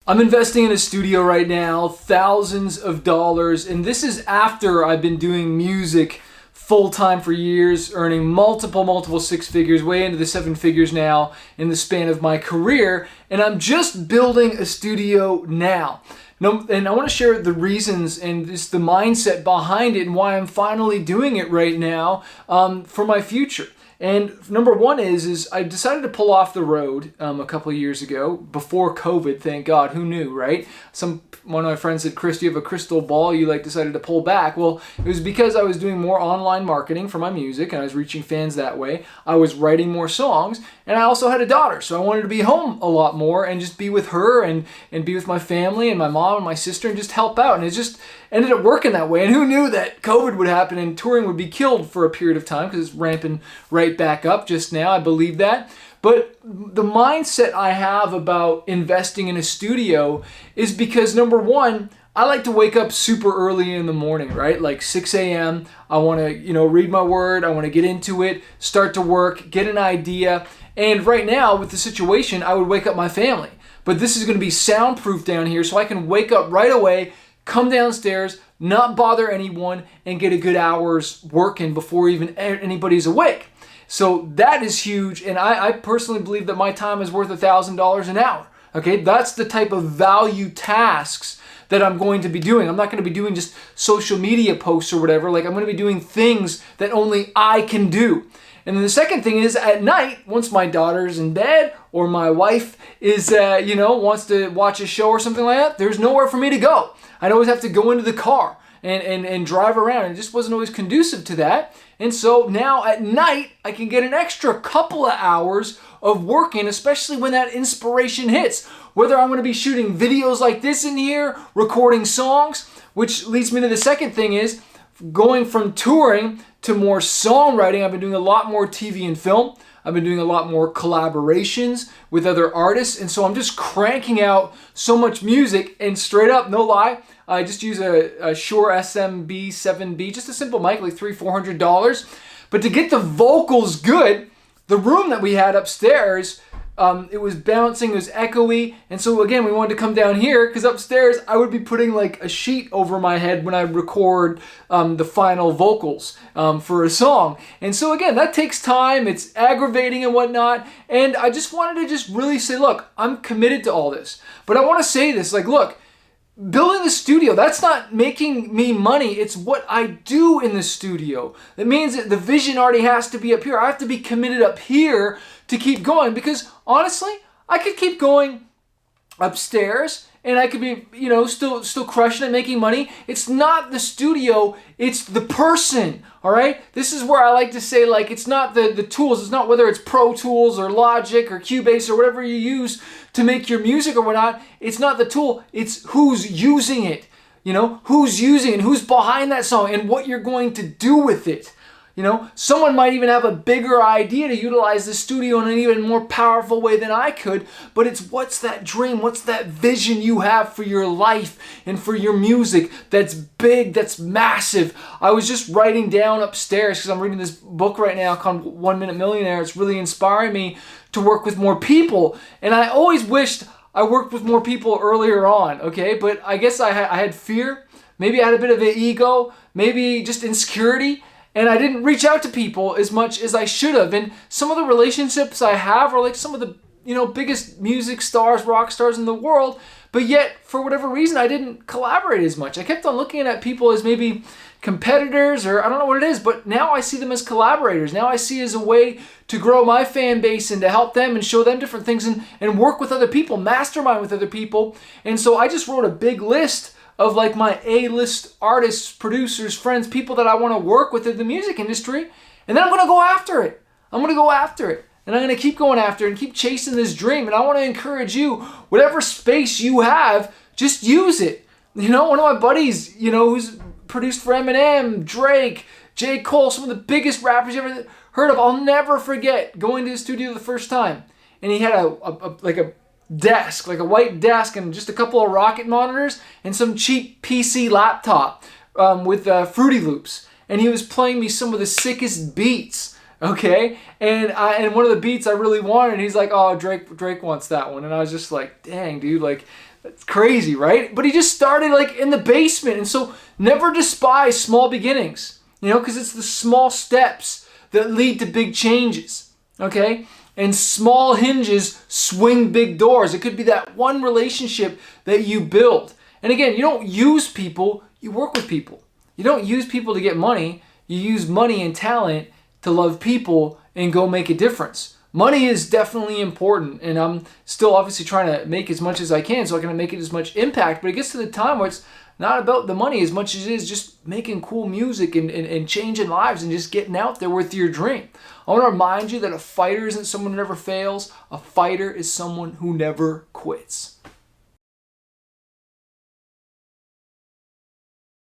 I'm investing in a studio right now, thousands of dollars, and this is after I've been doing music full-time for years, earning multiple six figures, way into the seven figures now in the span of my career, and I'm just building a studio now. No, and I want to share the reasons and just the mindset behind it and why I'm finally doing it right now for my future. And number one is I decided to pull off the road a couple of years ago, before COVID, thank God. Who knew, right? One of my friends said, Chris, do you have a crystal ball? You decided to pull back. Well, it was because I was doing more online marketing for my music and I was reaching fans that way. I was writing more songs and I also had a daughter. So I wanted to be home a lot more and just be with her and be with my family and my mom and my sister and just help out. And it just ended up working that way. And who knew that COVID would happen and touring would be killed for a period of time, because it's ramping right back up just now. I believe that. But the mindset I have about investing in a studio is because, number one, I like to wake up super early in the morning, right? Like 6 a.m. I want to, read my word. I want to get into it, start to work, get an idea. And right now with the situation, I would wake up my family. But this is going to be soundproof down here, so I can wake up right away, come downstairs, not bother anyone, and get a good hour's working before even anybody's awake. So that is huge, and I personally believe that my time is worth $1,000 an hour. Okay, that's the type of value tasks that I'm going to be doing. I'm not going to be doing just social media posts or whatever. I'm going to be doing things that only I can do. And then the second thing is, at night, once my daughter's in bed or my wife is, wants to watch a show or something like that, there's nowhere for me to go. I'd always have to go into the car and drive around, and it just wasn't always conducive to that. And so now at night, I can get an extra couple of hours of working, especially when that inspiration hits. Whether I'm going to be shooting videos like this in here, recording songs, which leads me to the second thing is, going from touring to more songwriting. I've been doing a lot more TV and film. I've been doing a lot more collaborations with other artists. And so I'm just cranking out so much music, and straight up, no lie, I just use a Shure SMB7B, just a simple mic, like $300-$400. But to get the vocals good, the room that we had upstairs, it was bouncing, it was echoey. And so again, we wanted to come down here because upstairs I would be putting like a sheet over my head when I record the final vocals for a song. And so again, that takes time, it's aggravating and whatnot. And I just wanted to just really say, look, I'm committed to all this. But I want to say this, look, building the studio, that's not making me money. It's what I do in the studio. That means that the vision already has to be up here. I have to be committed up here to keep going, because honestly, I could keep going upstairs and I could be, still crushing it, making money. It's not the studio, it's the person, all right? This is where I like to say, it's not the tools. It's not whether it's Pro Tools or Logic or Cubase or whatever you use to make your music or whatnot. It's not the tool, it's who's using it. Who's using it, who's behind that song, and what you're going to do with it. Someone might even have a bigger idea to utilize the studio in an even more powerful way than I could, but it's what's that dream, what's that vision you have for your life and for your music that's big, that's massive. I was just writing down upstairs, because I'm reading this book right now called 1 Minute Millionaire. It's really inspiring me to work with more people, and I always wished I worked with more people earlier on, okay? But I guess I had fear, maybe I had a bit of an ego, maybe just insecurity, and I didn't reach out to people as much as I should have. And some of the relationships I have are like some of the biggest music stars, rock stars in the world, but yet for whatever reason I didn't collaborate as much. I kept on looking at people as maybe competitors, or I don't know what it is, but now I see them as collaborators. Now I see it as a way to grow my fan base and to help them and show them different things and work with other people, mastermind with other people. And so I just wrote a big list of my A-list artists, producers, friends, people that I want to work with in the music industry. And then I'm going to go after it. And I'm going to keep going after it and keep chasing this dream. And I want to encourage you, whatever space you have, just use it. One of my buddies, who's produced for Eminem, Drake, J. Cole, some of the biggest rappers you ever heard of. I'll never forget going to the studio the first time. And he had a desk, like a white desk, and just a couple of Rocket monitors and some cheap PC laptop with Fruity Loops. And he was playing me some of the sickest beats, okay? And one of the beats I really wanted, he's like, oh, Drake wants that one. And I was just like, dang, dude, It's crazy, right? But he just started like in the basement. And so never despise small beginnings, because it's the small steps that lead to big changes, okay? And small hinges swing big doors. It could be that one relationship that you build. And again, you don't use people, you work with people. You don't use people to get money. You use money and talent to love people and go make a difference. Money is definitely important, and I'm still obviously trying to make as much as I can so I can make it as much impact, but it gets to the time where it's not about the money as much as it is just making cool music and changing lives and just getting out there with your dream. I want to remind you that a fighter isn't someone who never fails. A fighter is someone who never quits.